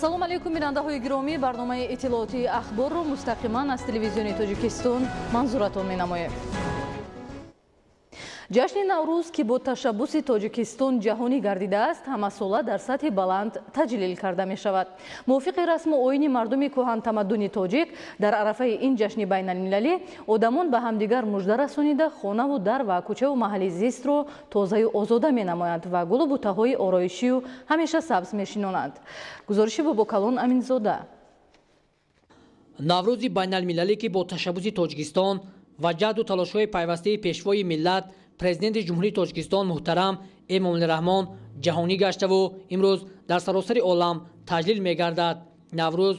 ассалому алайкум бинандаҳои гиромӣ, барномаи иттилооти ахборро мустақиман аз телевизиони Тоҷикистон манзуратон менамоем. ҷашни Наврӯз ки бо ташаббуси Тоҷикистон ҷаҳонӣ гардидааст, ҳамасола дар сатҳи баланд таҷлил карда мешавад. мувофиқи расму оини мардуми кӯҳантамаддуни тоҷик, дар арафаи ин ҷашни байналмилалӣ одамон ба ҳамдигар мужда расонида хонаву дар ва кӯчаву маҳалли зистро тозаю озода менамоянд ва гулу бутаҳои ороишию ҳамеша сабз мешинонанд. гузориши Бобокалон Аминзода. Наврӯзи байналмилалӣ ки бо ташаббуси Тоҷикистон ва ҷаҳду талошҳои пайвастии пешвои миллат Президенти Ҷумҳурии Тоҷикистон муҳтарам Эмомалӣ Раҳмон ҷаҳонӣ гаштаву имрӯз дар саросари олам таҷлил мегардад. Наврӯз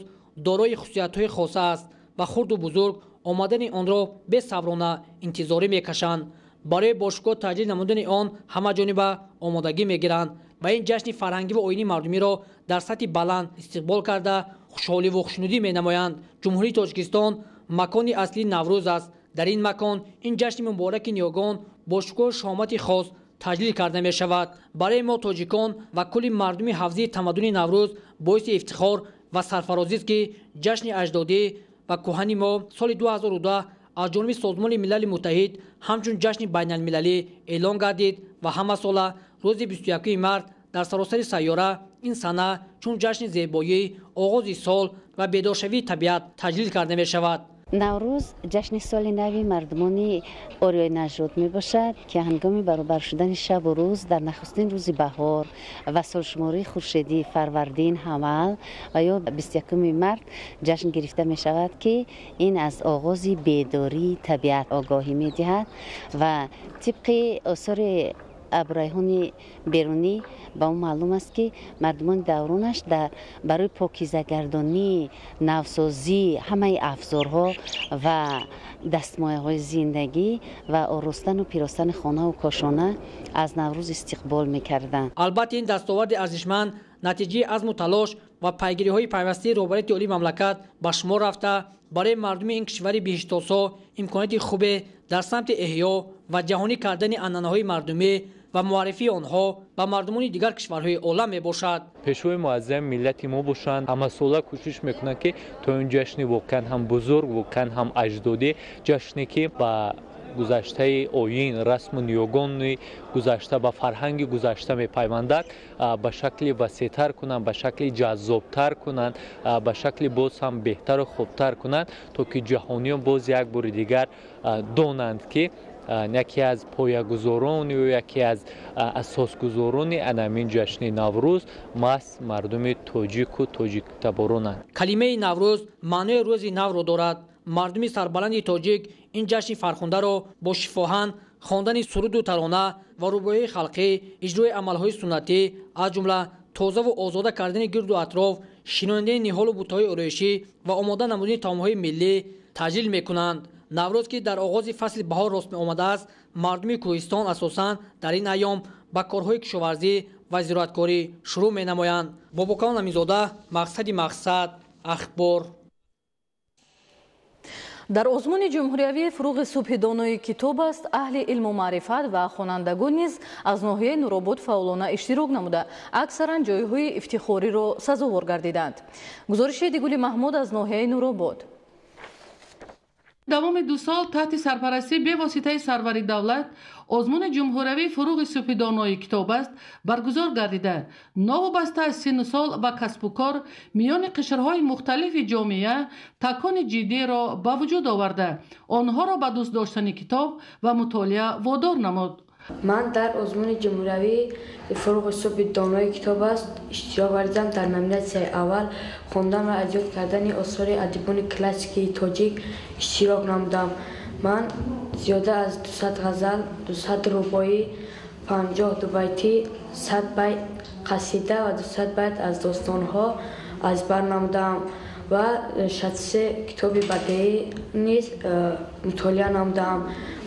дорои хусусиятҳои хоса аст ва хурду бузург омадани онро бесаброна интизорӣ мекашанд. барои бошукӯҳ таҷлил намудани он ҳамаҷониба омодагӣ мегиранд ва ин ҷашни фарҳангиву оини мардумиро дар сатҳи баланд истиқбол карда хушҳоливу хушнудӣ менамоянд. Ҷумҳурии Тоҷикистон макони аслии Наврӯз аст. дар ин макон ин ҷашни мубораки ниёгон бо шукӯҳ шомати хос таҷлил карда мешавад. барои мо тоҷикон ва кулли мардуми ҳавзаи тамаддуни Наврӯз боиси ифтихор ва сарфарозист ки ҷашни аҷдодӣ ва кӯҳани мо соли 2010 аз ҷониби Созмони Милали Муттаҳид ҳамчун ҷашни байналмилалӣ эълон гардид ва ҳамасола рӯзи 21 март дар саросари сайёра ин сана чун ҷашни зебоӣ, оғози сол ва бедоршавии табиат таҷлил карда мешавад. наврӯз ҷашни соли нави мардумони ориёи наҷот мебошад ки ҳангоми баробар шудани шабу рӯз дар нахустин рӯзи баҳор ва солшумории хуршедӣ фарвардин ҳамал ва ё 21 март ҷашн гирифта мешавад ки ин аз оғози бедории табиат огоҳӣ медиҳад ва тибқи осори абурайҳони берунӣ ба он маълум аст ки мардумони давронаш барои покизагардонӣ, навсозӣ ҳамаи афзорҳо ва дастмояҳои зиндагӣ ва оростану пиростани хонаву кошона аз Наврӯз истиқбол мекарданд. албатта ин дастоварди арзишманд натиҷаи азму талош ва пайгириҳои пайвастии роҳбарияти олии мамлакат ба шумор рафта барои мардуми ин кишвари биҳиштосо имконияти хубе дар самти эҳё ва ҷаҳонӣ кардани анъанаҳои мардумӣ ва муаррифии онҳо ба мардумони дигар кишварҳои олам мебошад. пешвои муаззами миллати мо бошанд, ҳамасола кӯшиш мекунанд ки то ин ҷашни воқеан ҳам бузург, воқеан ҳам аҷдодӣ, ҷашне ки ба гузаштаи оин, расму ниёгони гузашта, ба фарҳанги гузашта мепайвандад, ба шакли васеътар кунанд, ба шакли ҷаззобтар кунанд, ба шакли боз ҳам беҳтару хубтар кунанд, то ки ҷаҳониён боз як бори дигар донанд ки яке аз поягузорони ё яке аз асосгузорони анамин ҷашни Наврӯз маҳз мардуми тоҷику тоҷиктаборонанд. калимаи Наврӯз маънои рӯзи навро дорад. мардуми сарбаланди тоҷик ин ҷашни фархундаро бо шифоҳан хондани суруду тарона ва рубоияи халқӣ, иҷрои амалҳои суннатӣ, аз ҷумла тозаву озода кардани гирду атроф, шинонидаи ниҳолу бутаҳои ороишӣ ва омода намудани таомҳои миллӣ таҷлил мекунанд. Наврӯз ки дар оғози фасли баҳор рост меомадааст, мардуми Кӯҳистон асосан дар ин айём ба корҳои кишоварзӣ ва зироаткорӣ шурӯъ менамоянд. Бобокалон Аминзода, мақсади мақсад, ахбор. дар озмуни ҷумҳуриявӣ фуруғи субҳи донои китоб аст, аҳли илму маърифат ва хонандагон низ аз ноҳияи Нуробод фаъолона иштирок намуда аксаран ҷойҳои ифтихориро сазовор гардиданд. гузориши Дигули Маҳмуд аз ноҳияи Нуробод. давоми 2 сол таҳти сарпарастии бевоситаи сарвари давлат озмуни ҷумҳуриявӣ фуруғи субҳи донои китоб аст баргузор гардида новобаста аз синну сол ва касбу кор миёни қишрҳои мухталифи ҷомеа такони ҷиддиеро ба вуҷуд оварда онҳоро ба дӯст доштани китоб ва мутолиа водор намуд. ман дар озмуни ҷумҳуриявӣ фуруғи субҳи донои китоб аст иштирок вардидам. дар номинатсияи аввал хондан ва аҷод кардани осори адибони классикии тоҷик иштирок намудам. ман зиёда аз 200 ғазал, 200 рубоӣ, 50 дубайтӣ, 100 байт қасида ва 200 байт аз достонҳо аз бар намудам ва 63 китоби бадеӣ низ мутолиа намудам.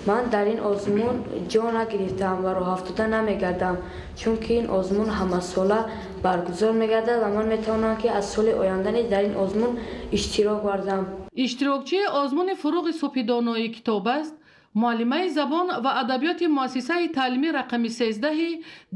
ман дар ин озмун ҷо нагирифтам ва роҳафтода намегардам, чунки ин озмун ҳамасола баргузор мегардад ва ман метавонам ки аз соли оянда низ дар ин озмун иштирок вардам. иштирокчии озмуни фуруғи субҳи донои китоб аст معلمه زبان و ادبیات مؤسسه تعلیمی رقم 13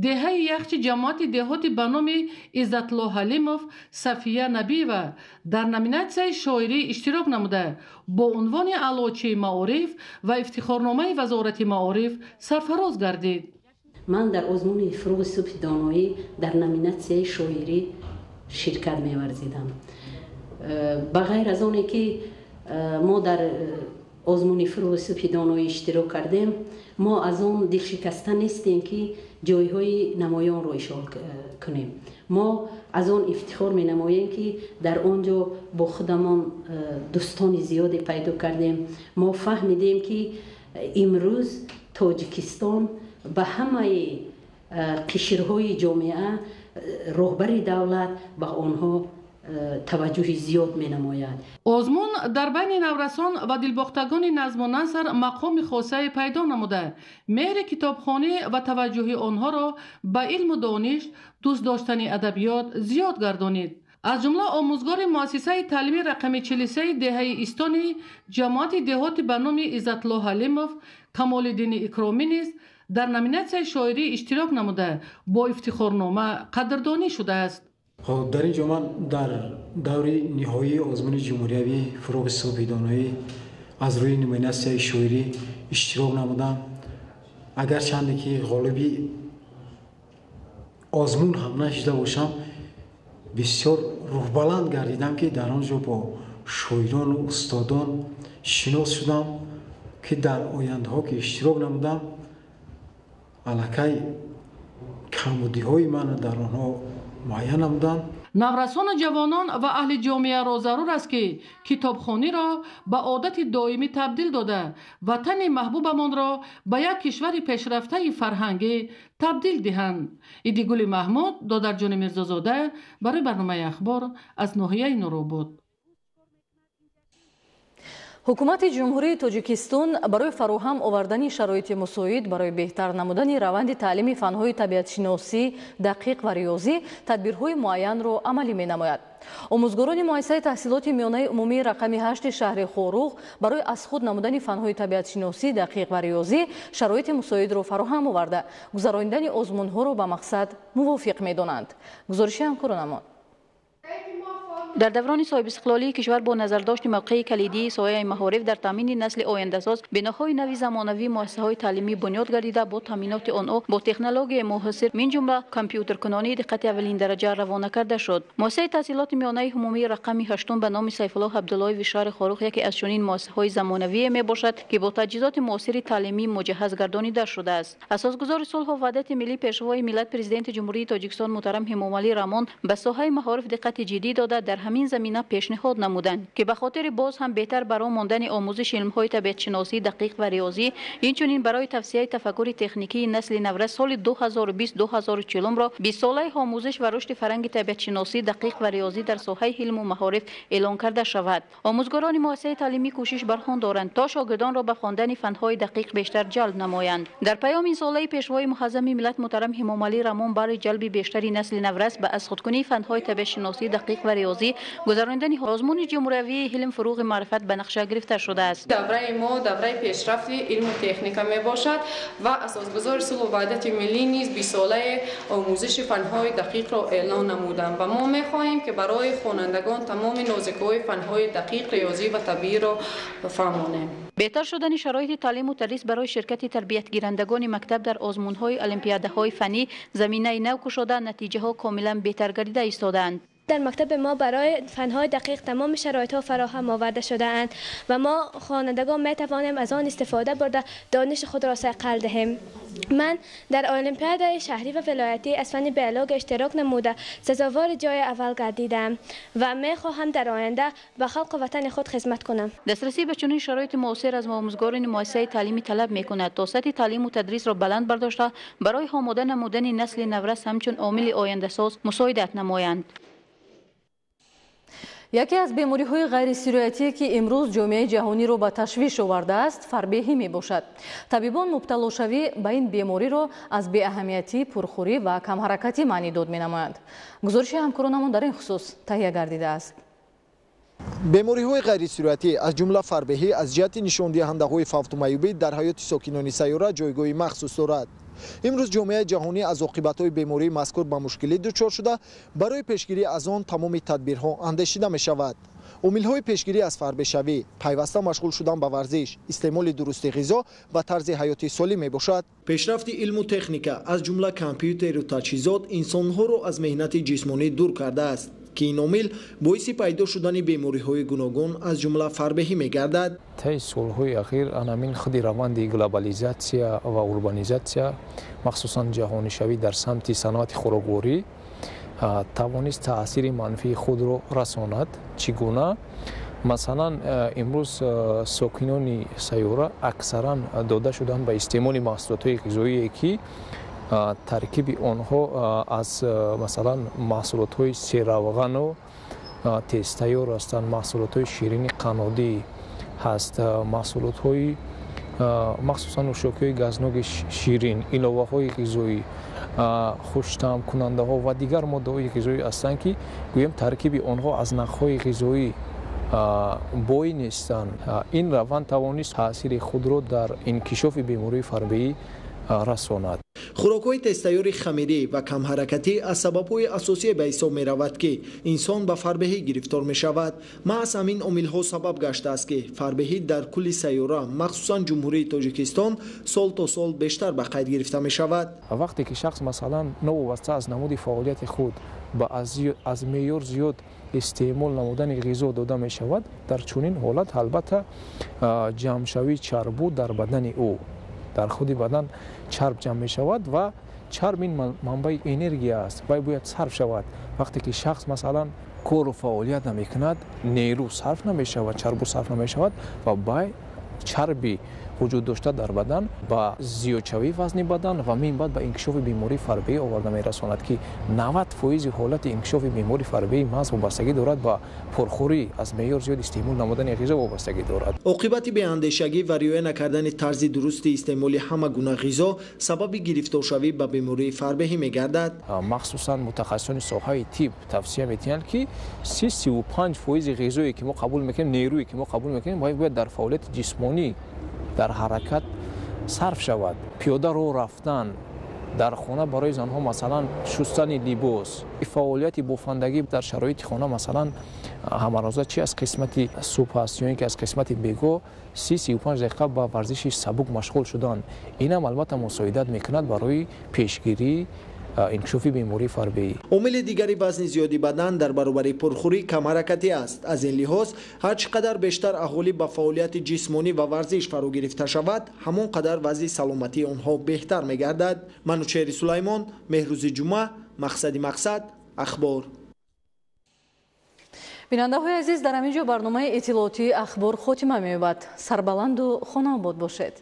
دهه یخچ جماعت دهات به نام عزت‌الله حلیموف صفیه نبیوه در نامیناسیون شاعری اشتراک نموده با عنوان علوچه معارف و افتخارنامه وزارت معارف سرفراز گردید. من در آزمون فروغ صبح دانایی در نامیناسیون شاعری شرکت می‌ورزیدم. بغیر از آنی که ما در آزمون فروغ صبح دانایی اشتراک کردیم، ما از آن دل شکسته نیستیم که جایهای نمایان را اشاره کنیم. ما از آن افتخار می نماییم که در آنجا با خودمان دوستان زیادی پیدا کردیم. ما فهمیدیم که امروز تاجیکستان به همه قشرهای جامعه رهبر دولت به آنها توجه زیاد می نماید. آزمون در بین نورسان و دلباختگان نظم و نثر مقام خاصه پیدا نموده. مهر کتابخانه و توجه آنها را به علم و دانش، دوست داشتن ادبیات زیاد گردانید. از جمله آموزگار مؤسسه تعلیمی رقم 43 دهه استانی جماعت دهات به نام عزت‌الله حلیموف کمال‌الدین اکرامی نیز در نامیناسیون شاعری اشتراک نموده با افتخارنامه قدردانی شده است. در اینجا من در دور نهایی آزمون جمهوری فروغ صبح دانایی از روی نامیناسیون شاعری اشتراک نمودم. اگرچند که غالبی آزمون هم نشده باشم، بسیار روح بلند گردیدم که در آنجا با شاعران و استادان شناس شدم که در آینده ها که اشتراک نمودم الکی کمبودی های من در آنها معین نمودم. نورسان جوانان و اهل جامعه را ضرور است که کتابخوانی را به عادت دائمی تبدیل داده وطن محبوبمان را به یک کشور پیشرفته فرهنگی تبدیل دهند. ایدیگل محمود، دادرجان میرزازاده، برای برنامه اخبار از ناحیه نوروباد. حکومت جمهوری تاجیکستان برای فراهم آوردن شرایط مساعد برای بهتر نمودن روند تعلیم فن‌های طبیعت‌شناسی دقیق و ریاضی تدبیرهای معین را عملی می‌نماید. آموزگاران مؤسسه تحصیلات میانه عمومی رقم 8 شهر خوروغ برای از خود نمودن فن‌های طبیعت‌شناسی دقیق و ریاضی شرایط مساعد را فراهم آورده گذراندن آزمون‌ها را به مقصد موافق می‌دانند. گزارش همکارانمان در دوران صاحب استقلالی کشور با نظرداشت موقع کلیدی سایه معارف در تامین نسل آینده‌ساز بناهای نوی زمانوی مؤسسه‌های تعلیمی بنیاد گردیده با تامینات آنها با تکنولوژی معاصر من جمله کامپیوترکنانی دقت اولین درجه روانه کرده شد. مؤسسه تحصیلات میانه عمومی رقم 8 به نام سیف الله عبدالله و شهر خاروخ یکی از چنین مؤسسه‌های زمانوی می باشد که با تجهیزات معاصر تعلیمی مجهز گردانیده شده است. اساسگزار صلح و وحدت ملی پیشوای ملت پرزیدنت جمهوری تاجیکستان محترم همامعلی رحمان به ساحه معارف دقت جدی داده در همین زمینه پیشنهاد نمودند که به خاطر باز هم بهتر برای ماندن آموزش علم‌های طبیعت‌شناسی دقیق و ریاضی اینچنین برای توسعه تفکر تکنیکی نسل نو سال 2020-2040 را 20 ساله آموزش و رشد فرهنگ طبیعت‌شناسی دقیق و ریاضی در ساحه علم و معارف اعلان کرده شود. آموزگاران مؤسسه تعلیمی کوشش برآورده دارند تا شاگردان را به خواندن فن‌های دقیق بیشتر جلب نمایند. در پیام این ساله پیشوای معظم ملت محترم همامعلی رحمان برای جلب بیشتری نسل نو به از خودکنی فن‌های طبیعت‌شناسی دقیق و ریاضی گذراندن آزمون جمهوری علم فروغ معرفت به نقشه گرفته شده است. دوره ما دوره پیشرفت علم و تکنیک می باشد و اساسگزار صلح و وحدت ملی نیز 20 ساله آموزش فن‌های دقیق را اعلان نمودند و ما می خواهیم که برای خوانندگان تمام نازکی‌های فن‌های دقیق ریاضی و طبیعی را فهمانیم. بهتر شدن شرایط تعلیم و تدریس برای شرکت تربیت گیرندگان مکتب در آزمون‌های المپیادهای فنی زمینه نو گشوده نتیجه‌ها کاملا بهتر گردیده ایستادند. در مکتب ما برای فن‌های دقیق تمام شرایط‌ها فراهم آورده شده‌اند و ما خوانندگان می‌توانیم از آن استفاده برده دانش خود را صقل دهیم. من در المپیاد شهری و ولایتی از فن بیولوژی اشتراک نموده سزاوار جای اول گردیدم و می‌خواهم در آینده به خلق وطن خود خدمت کنم. دسترسی به چنین شرایط معاصر از آموزگاران مؤسسه تعلیمی طلب می‌کند تا سطح تعلیم و تدریس را بلند برداشته برای آماده نمودن نسل نو همچون عامل آینده‌ساز مساعدت نمایند. یکی از بیماری‌های غیر سیرایتی که امروز جامعه جهانی را به تشویش آورده است فربهی می باشد. طبیبان مبتلا شوی به این بیماری را از بی اهمیتی، پرخوری و کم حرکتی معنی داد می نمایند. گزارش همکارانمان در این خصوص تهیه گردیده است. бемориҳои ғайрисуръатӣ аз ҷумла фарбеҳӣ аз ҷиҳати нишондиҳандаҳои фавтумаюбӣ дар ҳаёти сокинони сайёра ҷойгоҳи махсус дорад. имрӯз ҷомеаи ҷаҳонӣ аз оқибатҳои бемории мазкур ба мушкилӣ дучор шуда барои пешгирӣ аз он тамоми тадбирҳо андешида мешавад. омилҳои пешгирӣ аз фарбешавӣ пайваста машғул шудан ба варзиш, истеъмоли дурусти ғизо ва тарзи ҳаёти солим мебошад. пешрафти илму техника аз ҷумла компютеру таҷҳизот инсонҳоро аз меҳнати ҷисмонӣ дур кардааст ки ин омил боиси пайдо шудани бемориҳои гуногун аз ҷумла фарбеҳӣ мегардад. таи солҳои ахир анамин худи раванди глобализатсия ва урбанизатсия махсусан ҷаҳонишавӣ дар самти саноати хӯрокворӣ тавонист таъсири манфии худро расонад. чӣ гуна? масалан имрӯз сокинони сайёра аксаран дода шуданд ба истеъмоли маҳсулотҳои ғизоие ки таркиби онҳо аз масалан маҳсулотҳои серавғану тезтайёр ҳастанд, маҳсулотҳои ширини қаннодӣ ҳаст, маҳсулотҳои махсусан нӯшокиҳои газноки ширин, иловаҳои ғизоӣ, хуштаъм кунандаҳо ва дигар моддаҳои ғизоӣ ҳастанд ки гӯем таркиби онҳо аз нахҳои ғизоӣ бой нестанд. ин раванд тавонист таъсири худро дар инкишофи бемории фарбеӣ расонад. хӯрокҳои тезтайёри хамирӣ ва камҳаракатӣ аз сабабҳои асосие ба ҳисоб меравад ки инсон ба фарбеҳӣ гирифтор мешавад. маҳз ҳамин омилҳо сабаб гаштааст ки фарбеҳӣ дар кулли сайёра махсусан ҷумҳурии тоҷикистон сол то сол бештар ба қайд гирифта мешавад. вақте ки шахс масалан новобаста аз намуди фаъолияти худ ба аз меъёр зиёд истеъмол намудани ғизо дода мешавад, дар чунин ҳолат албатта ҷамъшавии чарбу дар бадани ӯ дар худи бадан чарб ҷамъ мешавад ва чарб ин манбаи энергия аст. вай бояд сарф шавад. вақте ки шахс масалан кору фаъолият намекунад, нерӯ сарф намешавад, чарбу сарф намешавад ва бай чарби вуҷуд дошта дар бадан ба зиёдшавии вазни бадан ва минбаъд ба инкишофи бемории фарбеӣ оварда мерасонад ки 90% ҳолати инкишофи бемории фарбеӣ маҳз вобастагӣ дорад ба пурхӯрӣ аз меъёр зиёд истеъмол намудани ғизо вобастагӣ дорад. оқибати беандешагӣ ва риоя накардани тарзи дурусти истеъмоли ҳама гуна ғизо сабаби гирифторшавӣ ба бемории фарбеҳӣ мегардад. махсусан мутахассисони соҳаи тиб тавсия метиҳанд ки 35% ғизое ки мо қабул мекунем, нерӯе ки мо қабул мекунем бояд дар фаъолияти ҷисмонӣ дар ҳаракат сарф шавад. пиёда роҳ рафтан, дар хона барои занҳо масалан шустани либос, фаъолияти бофандагӣ дар шароити хона масалан ҳамарӯза чи аз қисмати субҳ аст ё ин ки аз қисмати бегоҳ 30-35 дақиқа ба варзиши сабук машғул шудан. инам албатта мусоидат мекунад барои пешгирии инкишофи бемории фарбеӣ. омили дигари вазни зиёди бадан дар баробари пурхӯрӣ камҳаракатӣ аст. аз ин лиҳоз ҳар чӣ қадар бештар аҳолӣ ба фаъолияти ҷисмонӣ ва варзиш фаро гирифта шавад, ҳамон қадар вазъи саломатии онҳо беҳтар мегардад. манучери сулаймон, меҳрӯзи ҷумъа, мақсади мақсад, ахбор. бинандаҳои азиз, дар ҳамин ҷо барномаи иттилоотии ахбор хотима меёбад. сарбаланду хонаобод бошед.